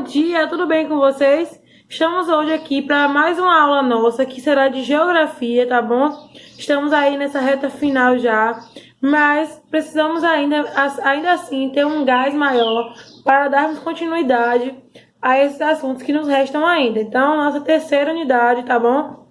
Bom dia, tudo bem com vocês? Estamos hoje aqui para mais uma aula nossa, que será de geografia, tá bom? Estamos aí nessa reta final já, mas precisamos ainda assim ter um gás maior para darmos continuidade a esses assuntos que nos restam ainda. Então, nossa terceira unidade, tá bom?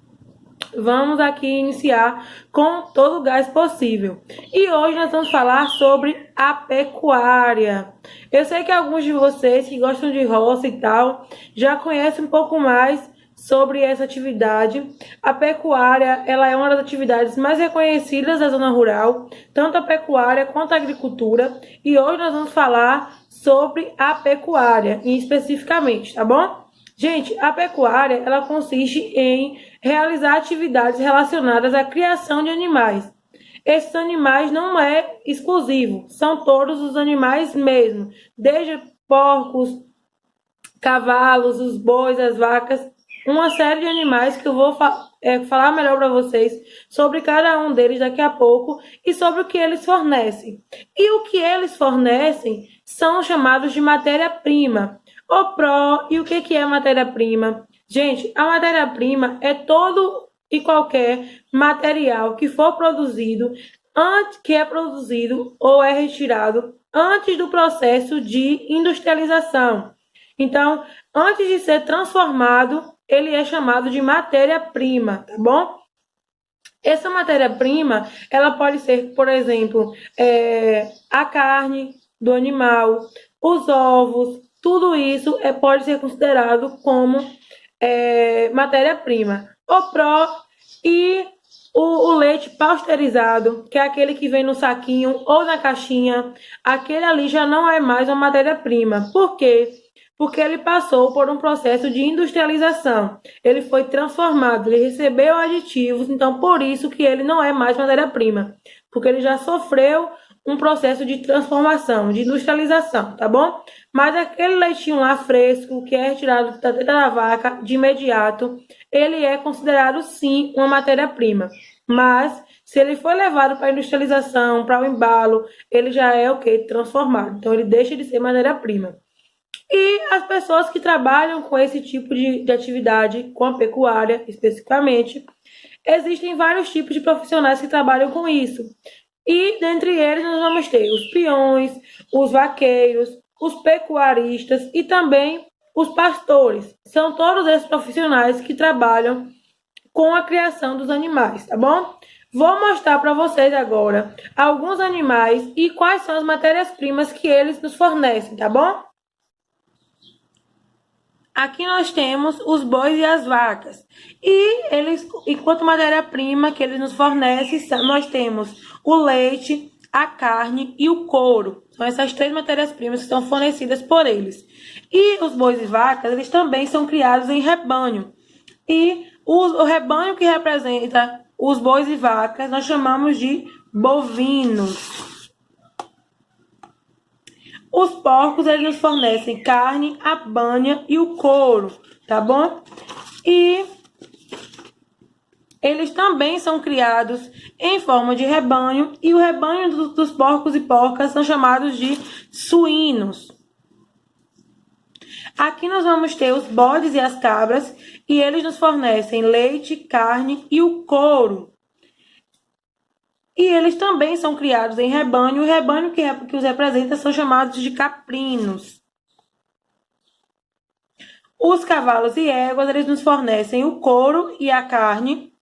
Vamos aqui iniciar com todo o gás possível. E hoje nós vamos falar sobre a pecuária. Eu sei que alguns de vocês que gostam de roça e tal, já conhecem um pouco mais sobre essa atividade. A pecuária, ela é uma das atividades mais reconhecidas da zona rural, tanto a pecuária quanto a agricultura. E hoje nós vamos falar sobre a pecuária, especificamente, tá bom? Gente, a pecuária, ela consiste em realizar atividades relacionadas à criação de animais. Esses animais não é exclusivo, são todos os animais mesmo, desde porcos, cavalos, os bois, as vacas, uma série de animais que eu vou falar melhor para vocês sobre cada um deles daqui a pouco e sobre o que eles fornecem. E o que eles fornecem são chamados de matéria-prima. O PRO, e o que é matéria-prima? Gente, a matéria-prima é todo e qualquer material que for produzido, que é produzido ou é retirado antes do processo de industrialização. Então, antes de ser transformado, ele é chamado de matéria-prima, tá bom? Essa matéria-prima, ela pode ser, por exemplo, a carne do animal, os ovos, tudo isso pode ser considerado como matéria-prima. O PRO e o leite pasteurizado, que é aquele que vem no saquinho ou na caixinha, aquele ali já não é mais uma matéria-prima. Por quê? Porque ele passou por um processo de industrialização. Ele foi transformado, ele recebeu aditivos, então por isso que ele não é mais matéria-prima, porque ele já sofreu um processo de transformação, de industrialização, tá bom? Mas aquele leitinho lá fresco, que é retirado da teta da vaca de imediato, ele é considerado sim uma matéria-prima. Mas se ele for levado para a industrialização, para o embalo, ele já é o quê? Transformado. Então ele deixa de ser matéria-prima. E as pessoas que trabalham com esse tipo de atividade, com a pecuária especificamente, existem vários tipos de profissionais que trabalham com isso. E dentre eles nós vamos ter os peões, os vaqueiros, os pecuaristas e também os pastores. São todos esses profissionais que trabalham com a criação dos animais, tá bom? Vou mostrar para vocês agora alguns animais e quais são as matérias-primas que eles nos fornecem, tá bom? Aqui nós temos os bois e as vacas. E eles, enquanto matéria-prima que eles nos fornecem, nós temos o leite, a carne e o couro. São essas três matérias-primas que são fornecidas por eles. E os bois e vacas, eles também são criados em rebanho. E o rebanho que representa os bois e vacas, nós chamamos de bovinos. Os porcos, eles nos fornecem carne, a banha e o couro, tá bom? E eles também são criados em forma de rebanho, e o rebanho dos porcos e porcas são chamados de suínos. Aqui nós vamos ter os bodes e as cabras, e eles nos fornecem leite, carne e o couro. E eles também são criados em rebanho. O rebanho que os representa são chamados de caprinos. Os cavalos e éguas, eles nos fornecem o couro e a carne.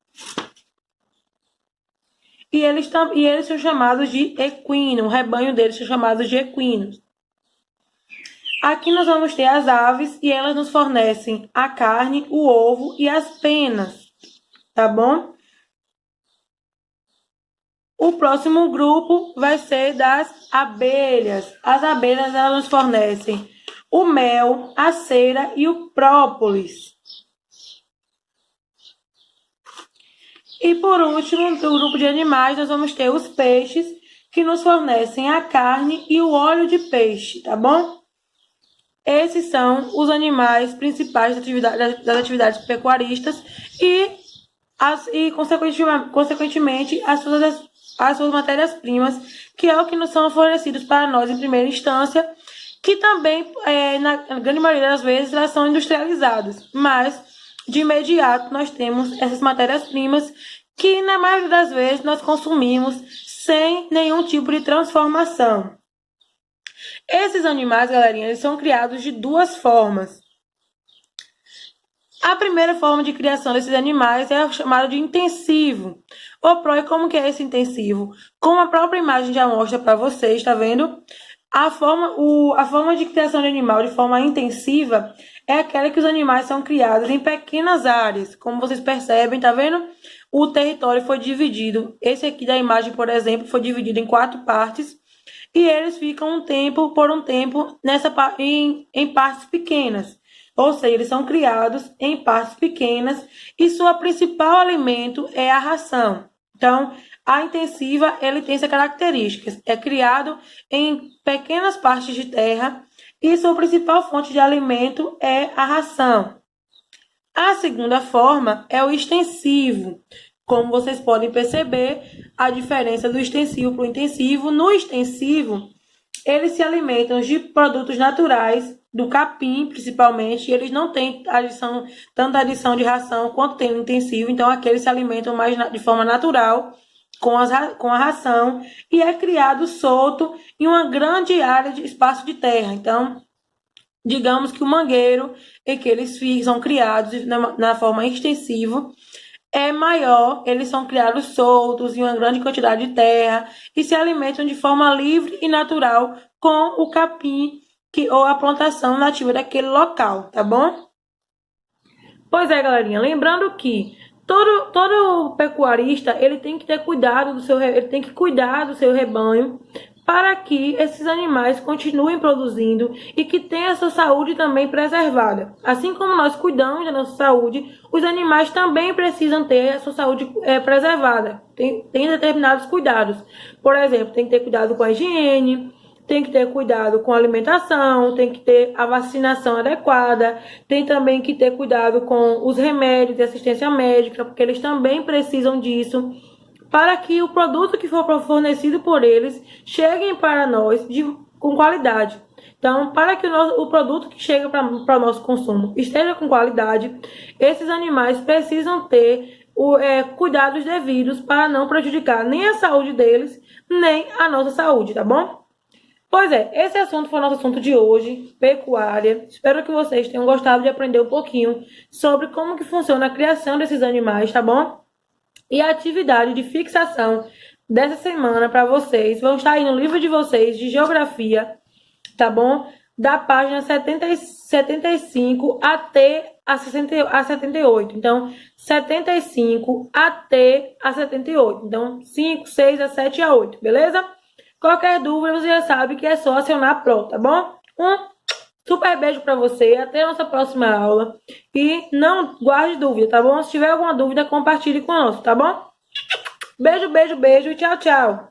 E eles são chamados de equino. O rebanho deles são chamados de equinos. Aqui nós vamos ter as aves, e elas nos fornecem a carne, o ovo e as penas. Tá bom? O próximo grupo vai ser das abelhas. As abelhas, elas nos fornecem o mel, a cera e o própolis. E por último, do grupo de animais, nós vamos ter os peixes, que nos fornecem a carne e o óleo de peixe, tá bom? Esses são os animais principais das atividades pecuaristas e consequentemente, as suas matérias-primas, que é o que nos são fornecidos para nós em primeira instância, que também, na grande maioria das vezes, elas são industrializadas, mas de imediato nós temos essas matérias-primas que na maioria das vezes nós consumimos sem nenhum tipo de transformação. Esses animais, galerinha, eles são criados de duas formas. A primeira forma de criação desses animais é chamada de intensivo. Ô, Pro, como que é esse intensivo? Como a própria imagem já mostra para vocês, tá vendo? A forma de criação de animal de forma intensiva é aquela que os animais são criados em pequenas áreas. Como vocês percebem, tá vendo? O território foi dividido. Esse aqui da imagem, por exemplo, foi dividido em 4 partes. E eles ficam por um tempo em partes pequenas. Ou seja, eles são criados em partes pequenas e seu principal alimento é a ração. Então, a intensiva, ele tem essas características. É criado em pequenas partes de terra e sua principal fonte de alimento é a ração. A segunda forma é o extensivo. Como vocês podem perceber, a diferença do extensivo para o intensivo. No extensivo, eles se alimentam de produtos naturais, do capim principalmente, e eles não têm tanta adição de ração quanto tem no intensivo, então aqui eles se alimentam mais de forma natural com a ração e é criado solto em uma grande área de espaço de terra. Então, digamos que o mangueiro em que eles são criados na forma extensiva é maior, eles são criados soltos em uma grande quantidade de terra e se alimentam de forma livre e natural com o capim ou a plantação nativa daquele local, tá bom? Pois é, galerinha, lembrando que todo pecuarista, ele tem que ter cuidado ele tem que cuidar do seu rebanho para que esses animais continuem produzindo e que tenha a sua saúde também preservada. Assim como nós cuidamos da nossa saúde, os animais também precisam ter a sua saúde preservada. Tem determinados cuidados. Por exemplo, tem que ter cuidado com a higiene, tem que ter cuidado com a alimentação, tem que ter a vacinação adequada, tem também que ter cuidado com os remédios de assistência médica, porque eles também precisam disso, para que o produto que for fornecido por eles chegue para nós com qualidade. Então, para que o produto que chega para o nosso consumo esteja com qualidade, esses animais precisam ter cuidados devidos para não prejudicar nem a saúde deles, nem a nossa saúde, tá bom? Pois é, esse assunto foi o nosso assunto de hoje, pecuária. Espero que vocês tenham gostado de aprender um pouquinho sobre como que funciona a criação desses animais, tá bom? E a atividade de fixação dessa semana para vocês vão estar aí no livro de vocês de geografia, tá bom? Da página 75 até a 78. Então, 75 até a 78. Então, 5, 6, a 7 e a 8, beleza? Qualquer dúvida, você já sabe que é só acionar a Pro, tá bom? Um super beijo pra você, até a nossa próxima aula. E não guarde dúvida, tá bom? Se tiver alguma dúvida, compartilhe conosco, tá bom? Beijo, beijo, beijo e tchau, tchau.